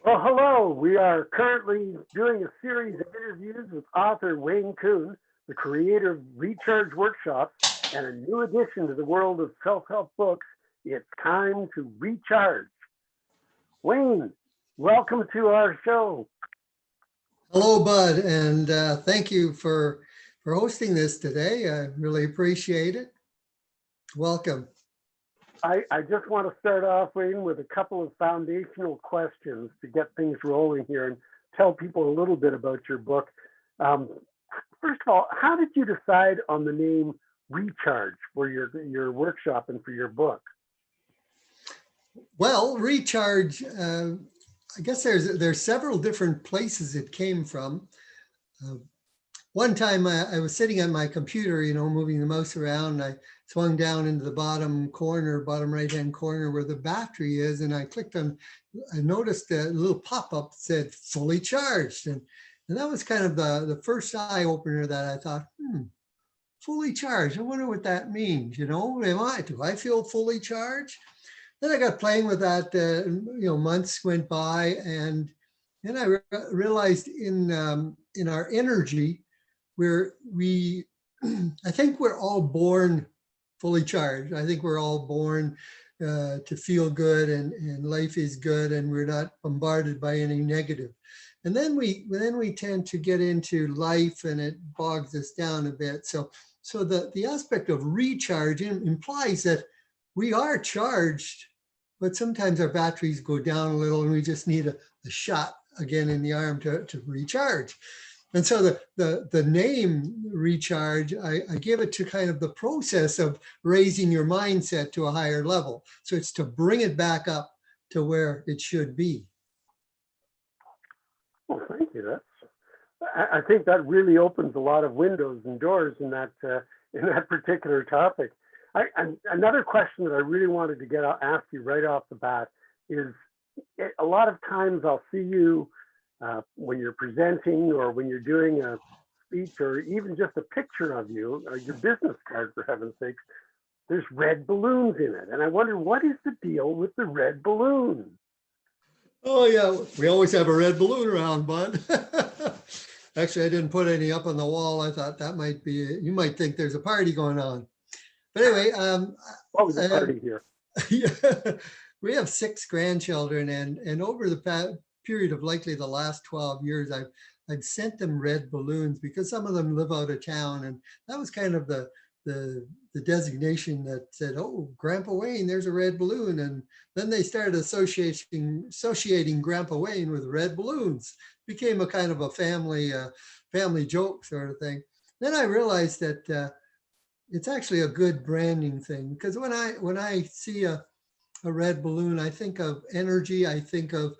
Well, hello. We are currently doing a series of interviews with author Wayne Kuhn, the creator of Recharge Workshops, and a new addition to the world of self-help books. It's time to recharge. Wayne, welcome to our show. Hello, Bud, and thank you for hosting this today. I really appreciate it. Welcome. I just want to start off, Wayne, with a couple of foundational questions to get things rolling here and tell people a little bit about your book. Um, First of all, how did you decide on the name Recharge for your workshop and for your book? Well, recharge. I guess there's several different places it came from. Uh, One time I was sitting at my computer, moving the mouse around. And I swung down into the bottom right-hand corner where the battery is. And I clicked on, I noticed a little pop-up that said fully charged. And that was kind of the first eye opener that I thought, fully charged. I wonder what that means. Do I feel fully charged? Then I got playing with that, months went by. And then I realized in our energy, I think we're all born fully charged. I think we're all born to feel good and life is good and we're not bombarded by any negative. And then we tend to get into life and it bogs us down a bit. So the aspect of recharging implies that we are charged, but sometimes our batteries go down a little and we just need a shot again in the arm to recharge. And so the name Recharge, I give it to kind of the process of raising your mindset to a higher level. So it's to bring it back up to where it should be. Well, thank you. I think that really opens a lot of windows and doors in that particular topic. Another question that I really wanted to ask you right off the bat is, a lot of times I'll see you when you're presenting or when you're doing a speech or even just a picture of you, your business card, for heaven's sakes, there's red balloons in it. And I wonder, what is the deal with the red balloon? Oh yeah, we always have a red balloon around, Bud. Actually, I didn't put any up on the wall. I thought that might be, you might think there's a party going on. But anyway. There's a party here. Yeah, we have 6 grandchildren and over the period of likely the last 12 years, I've sent them red balloons because some of them live out of town. And that was kind of the designation that said, oh, Grandpa Wayne, there's a red balloon. And then they started associating Grandpa Wayne with red balloons. Became a kind of a family joke sort of thing. Then I realized that it's actually a good branding thing, because when I see a red balloon, I think of energy, I think of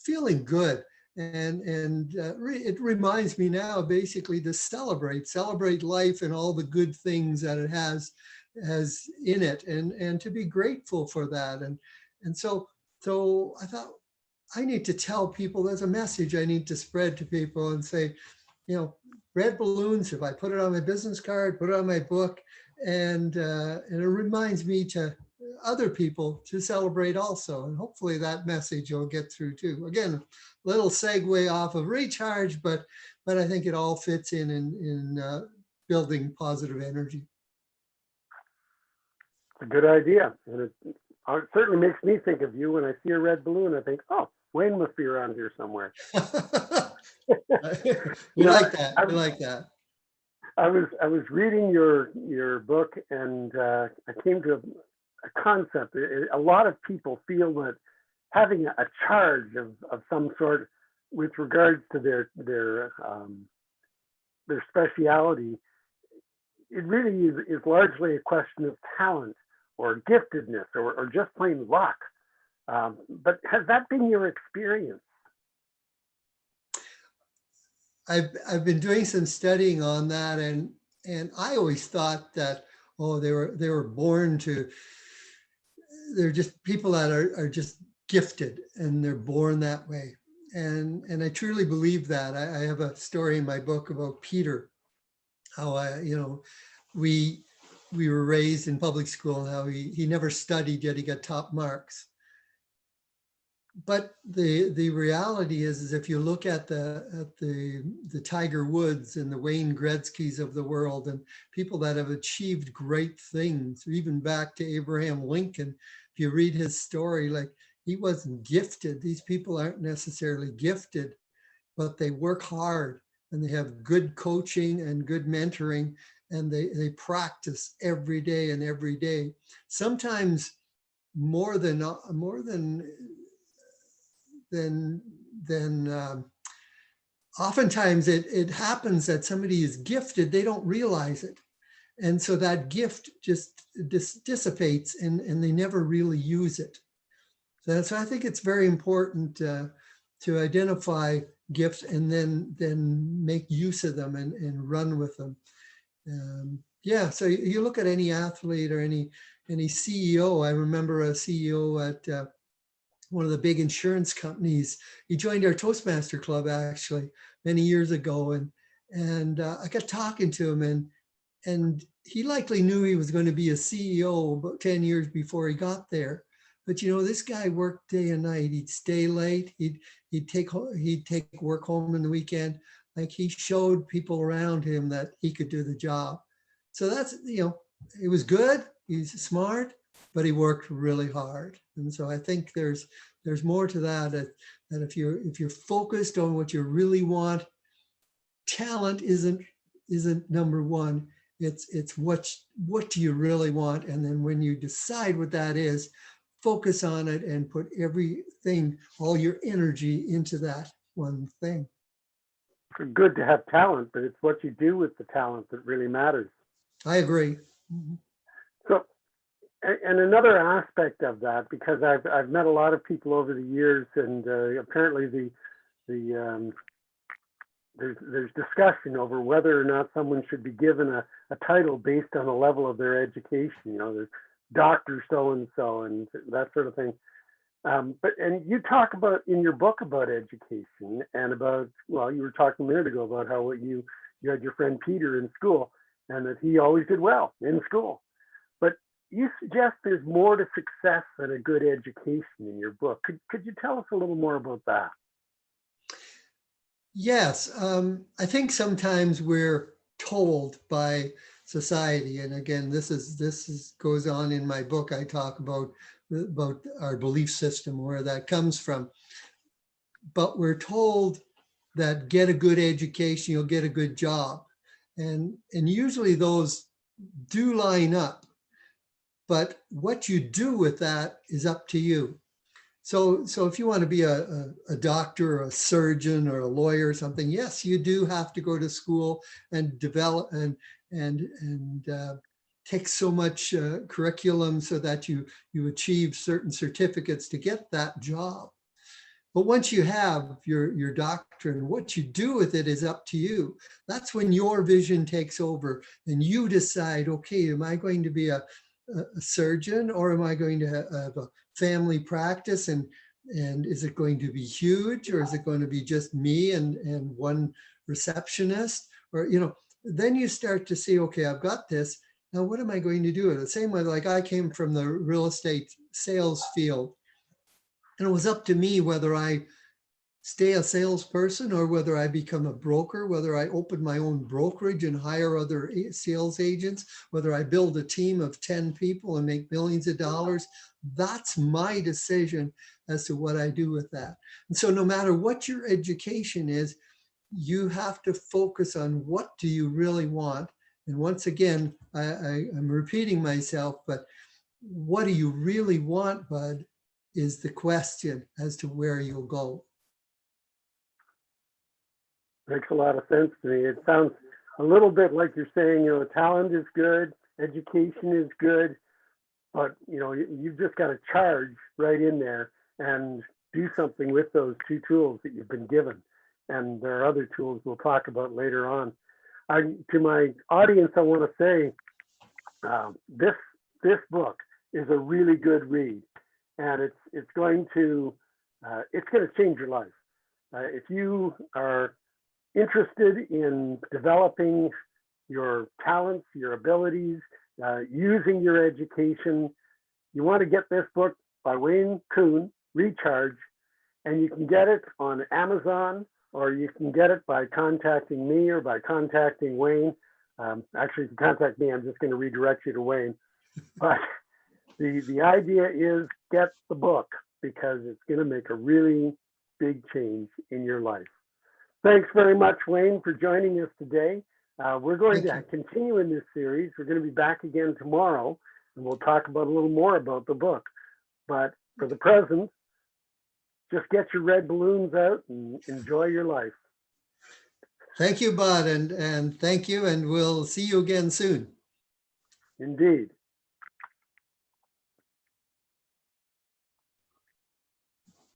feeling good. And it reminds me now basically to celebrate life and all the good things that it has in it, and to be grateful for that. And so I thought, I need to tell people, there's a message I need to spread to people and say, red balloons, if I put it on my business card, put it on my book, and it reminds me to other people to celebrate also. And hopefully that message will get through too. Again, a little segue off of recharge, but I think it all fits in building positive energy. It's a good idea. And it certainly makes me think of you when I see a red balloon. I think, oh, Wayne must be around here somewhere. We like that. We like that. I was reading your book, and I came to a concept. A lot of people feel that having a charge of some sort with regards to their speciality, it really is largely a question of talent or giftedness or just plain luck. But has that been your experience? I've been doing some studying on that, and I always thought that, oh, they were born to, they're just people that are just gifted and they're born that way. And I truly believe that. I have a story in my book about Peter, how we were raised in public school, and how he never studied, yet he got top marks. But the reality is if you look at the Tiger Woods and the Wayne Gretzky's of the world and people that have achieved great things, even back to Abraham Lincoln, if you read his story, like he wasn't gifted. These people aren't necessarily gifted, but they work hard and they have good coaching and good mentoring, and they practice every day and every day. Sometimes more than then oftentimes it happens that somebody is gifted, they don't realize it. And so that gift just dissipates and they never really use it. So I think it's very important to identify gifts and then make use of them and run with them. Yeah, so you look at any athlete or any CEO. I remember a CEO at one of the big insurance companies. He joined our Toastmaster club actually many years ago, and I got talking to him, and he likely knew he was going to be a CEO about 10 years before he got there. But this guy worked day and night. He'd stay late. He'd take work home in the weekend. Like he showed people around him that he could do the job. So that's it was good. He's smart, but he worked really hard. And so I think there's more to that if you're focused on what you really want, talent isn't number one. It's what do you really want, and then when you decide what that is, focus on it and put everything, all your energy into that one thing. It's good to have talent, but it's what you do with the talent that really matters. I agree. Mm-hmm. So, and another aspect of that, because I've met a lot of people over the years, and apparently there's discussion over whether or not someone should be given a title based on the level of their education. There's Dr. So-and-so and that sort of thing. And you talk about in your book about education and about, well, you were talking a minute ago about how you had your friend Peter in school and that he always did well in school. But you suggest there's more to success than a good education in your book. Could you tell us a little more about that? Yes, I think sometimes we're told by society, and again, this goes on in my book. I talk about our belief system, where that comes from. But we're told that get a good education, you'll get a good job, and usually those do line up. But what you do with that is up to you. So if you want to be a doctor or a surgeon or a lawyer or something, yes, you do have to go to school and develop and take so much curriculum so that you achieve certain certificates to get that job. But once you have your doctrine, what you do with it is up to you. That's when your vision takes over and you decide, okay, am I going to be a surgeon, or am I going to have a family practice, and is it going to be huge, or is it going to be just me and one receptionist? Or then you start to see, okay, I've got this, now what am I going to do? The same way, like I came from the real estate sales field, and it was up to me whether I stay a salesperson or whether I become a broker, whether I open my own brokerage and hire other sales agents, whether I build a team of 10 people and make millions of dollars. That's my decision as to what I do with that. And so no matter what your education is, you have to focus on what do you really want. And once again, I'm repeating myself, but what do you really want, Bud, is the question as to where you'll go. Makes a lot of sense to me. It sounds a little bit like you're saying, talent is good, education is good, but you've just got to charge right in there and do something with those two tools that you've been given. And there are other tools we'll talk about later on. To my audience, I want to say this book is a really good read, and it's going to change your life. If you are interested in developing your talents, your abilities, using your education, you want to get this book by Wayne Kuhn, Recharge. and you can get it on Amazon, or you can get it by contacting me or by contacting Wayne. Actually, if you contact me, I'm just going to redirect you to Wayne. But the idea is get the book because it's going to make a really big change in your life. Thanks very much, Wayne, for joining us today. We're going to continue in this series. We're going to be back again tomorrow, and we'll talk about a little more about the book. But for the present, just get your red balloons out and enjoy your life. Thank you, Bud, and thank you, and we'll see you again soon. Indeed.